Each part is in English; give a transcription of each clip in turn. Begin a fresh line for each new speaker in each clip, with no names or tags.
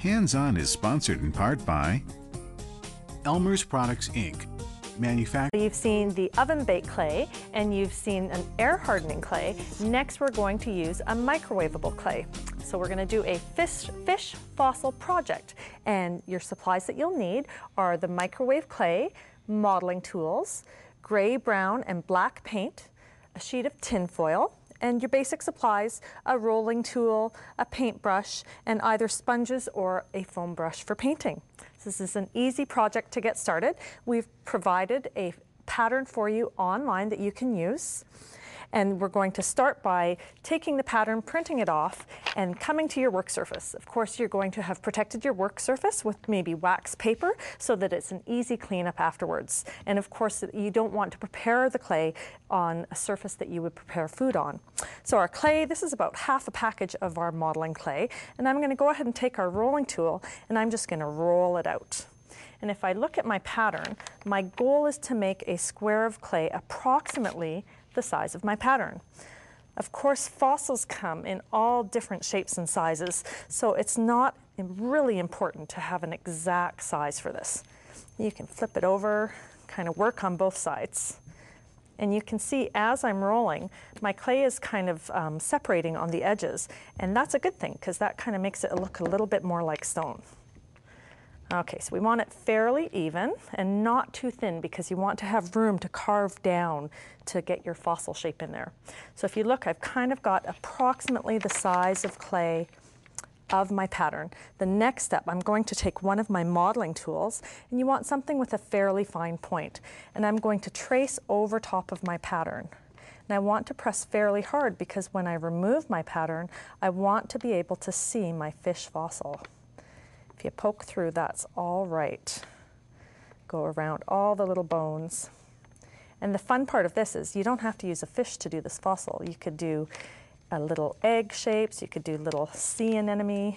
Hands-On is sponsored in part by Elmer's Products, Inc.
You've seen the oven-baked clay and you've seen an air-hardening clay. Next, we're going to use a microwavable clay. So we're going to do a fish fossil project. And your supplies that you'll need are the microwave clay, modeling tools, gray, brown, and black paint, a sheet of tin foil, and your basic supplies, a rolling tool, a paintbrush, and either sponges or a foam brush for painting. This is an easy project to get started. We've provided a pattern for you online that you can use. And we're going to start by taking the pattern, printing it off, and coming to your work surface. Of course, you're going to have protected your work surface with maybe wax paper so that it's an easy cleanup afterwards. And of course, you don't want to prepare the clay on a surface that you would prepare food on. So our clay, this is about half a package of our modeling clay. And I'm going to go ahead and take our rolling tool, and I'm just going to roll it out. And if I look at my pattern, my goal is to make a square of clay approximately the size of my pattern. Of course, fossils come in all different shapes and sizes, so it's not really important to have an exact size for this. You can flip it over, kind of work on both sides. And you can see as I'm rolling, my clay is kind of separating on the edges, and that's a good thing because that kind of makes it look a little bit more like stone. Okay, so we want it fairly even and not too thin because you want to have room to carve down to get your fossil shape in there. So if you look, I've kind of got approximately the size of clay of my pattern. The next step, I'm going to take one of my modeling tools, and you want something with a fairly fine point. And I'm going to trace over top of my pattern. And I want to press fairly hard because when I remove my pattern, I want to be able to see my fish fossil. If you poke through, that's all right. Go around all the little bones. And the fun part of this is you don't have to use a fish to do this fossil. You could do a little egg shapes, you could do little sea anemone,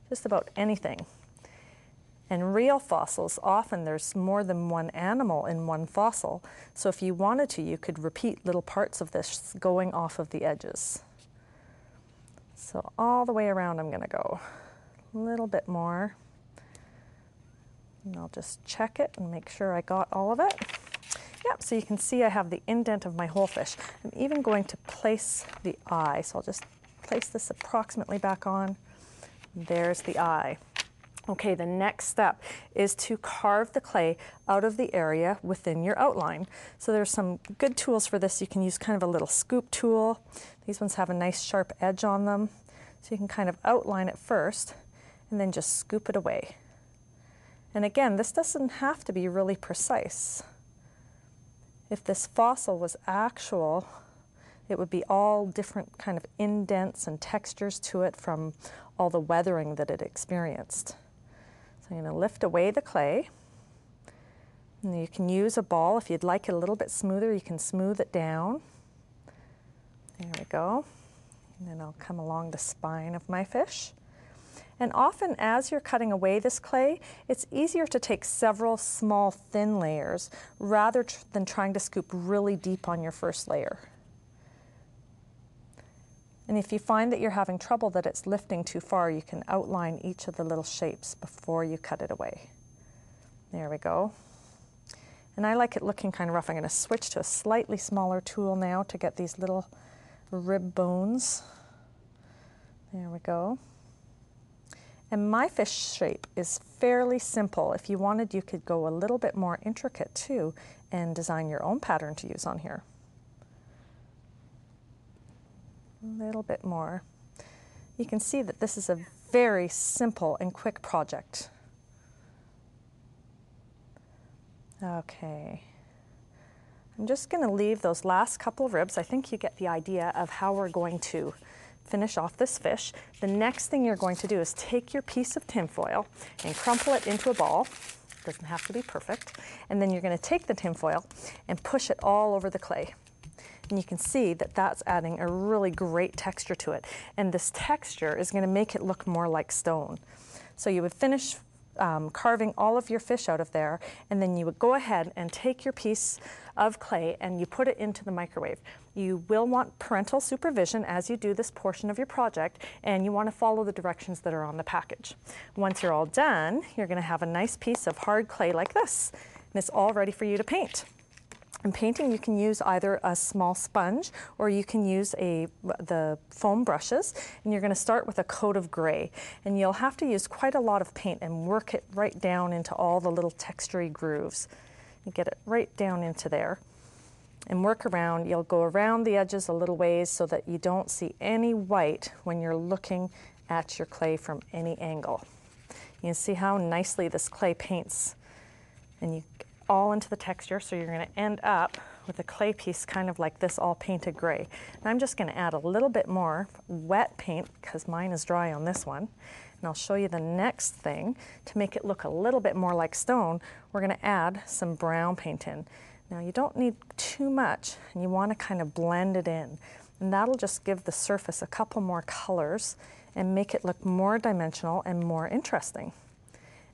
just about anything. And real fossils, often there's more than one animal in one fossil. So if you wanted to, you could repeat little parts of this going off of the edges. So all the way around I'm gonna go. A little bit more. And I'll just check it and make sure I got all of it. Yep, so you can see I have the indent of my whole fish. I'm even going to place the eye. So I'll just place this approximately back on. There's the eye. Okay, the next step is to carve the clay out of the area within your outline. So there's some good tools for this. You can use kind of a little scoop tool. These ones have a nice sharp edge on them. So you can kind of outline it first and then just scoop it away. And again, this doesn't have to be really precise. If this fossil was actual, it would be all different kind of indents and textures to it from all the weathering that it experienced. So I'm going to lift away the clay. And you can use a ball. If you'd like it a little bit smoother, you can smooth it down. There we go. And then I'll come along the spine of my fish. And often as you're cutting away this clay, it's easier to take several small thin layers rather than trying to scoop really deep on your first layer. And if you find that you're having trouble that it's lifting too far, you can outline each of the little shapes before you cut it away. There we go. And I like it looking kind of rough. I'm going to switch to a slightly smaller tool now to get these little rib bones. There we go. And my fish shape is fairly simple. If you wanted, you could go a little bit more intricate too and design your own pattern to use on here. A little bit more. You can see that this is a very simple and quick project. Okay. I'm just going to leave those last couple of ribs. I think you get the idea of how we're going to finish off this fish. The next thing you're going to do is take your piece of tinfoil and crumple it into a ball. It doesn't have to be perfect. And then you're going to take the tinfoil and push it all over the clay. And you can see that that's adding a really great texture to it. And this texture is going to make it look more like stone. So you would finish carving all of your fish out of there, and then you would go ahead and take your piece of clay and you put it into the microwave. You will want parental supervision as you do this portion of your project, and you want to follow the directions that are on the package. Once you're all done, you're going to have a nice piece of hard clay like this, and it's all ready for you to paint. In painting, you can use either a small sponge or you can use the foam brushes, and you're going to start with a coat of gray. And you'll have to use quite a lot of paint and work it right down into all the little textury grooves. You get it right down into there and work around. You'll go around the edges a little ways so that you don't see any white when you're looking at your clay from any angle. You can see how nicely this clay paints, and you all into the texture, so you're going to end up with a clay piece kind of like this, all painted gray. And I'm just going to add a little bit more wet paint because mine is dry on this one. And I'll show you the next thing to make it look a little bit more like stone. We're going to add some brown paint in. Now you don't need too much, and you want to kind of blend it in. And that'll just give the surface a couple more colors and make it look more dimensional and more interesting.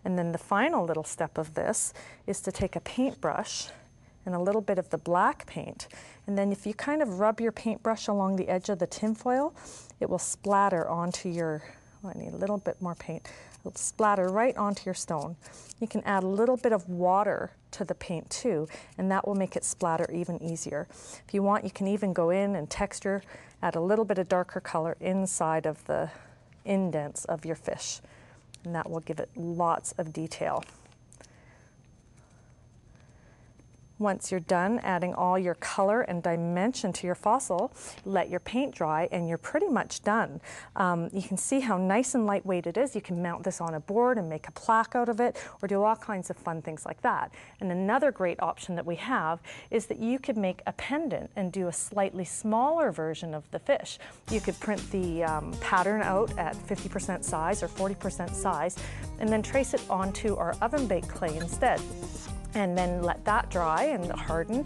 And then the final little step of this is to take a paintbrush and a little bit of the black paint. And then if you kind of rub your paintbrush along the edge of the tinfoil, it will splatter onto your, oh, I need a little bit more paint. It'll splatter right onto your stone. You can add a little bit of water to the paint too, and that will make it splatter even easier. If you want, you can even go in and texture, add a little bit of darker color inside of the indents of your fish. And that will give it lots of detail. Once you're done adding all your color and dimension to your fossil, let your paint dry and you're pretty much done. You can see how nice and lightweight it is. You can mount this on a board and make a plaque out of it, or do all kinds of fun things like that. And another great option that we have is that you could make a pendant and do a slightly smaller version of the fish. You could print the pattern out at 50% size or 40% size, and then trace it onto our oven-baked clay instead. And then let that dry and harden.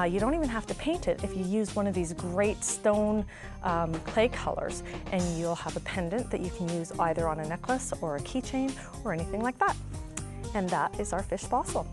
You don't even have to paint it if you use one of these great stone clay colors, and you'll have a pendant that you can use either on a necklace or a keychain or anything like that. And that is our fish fossil.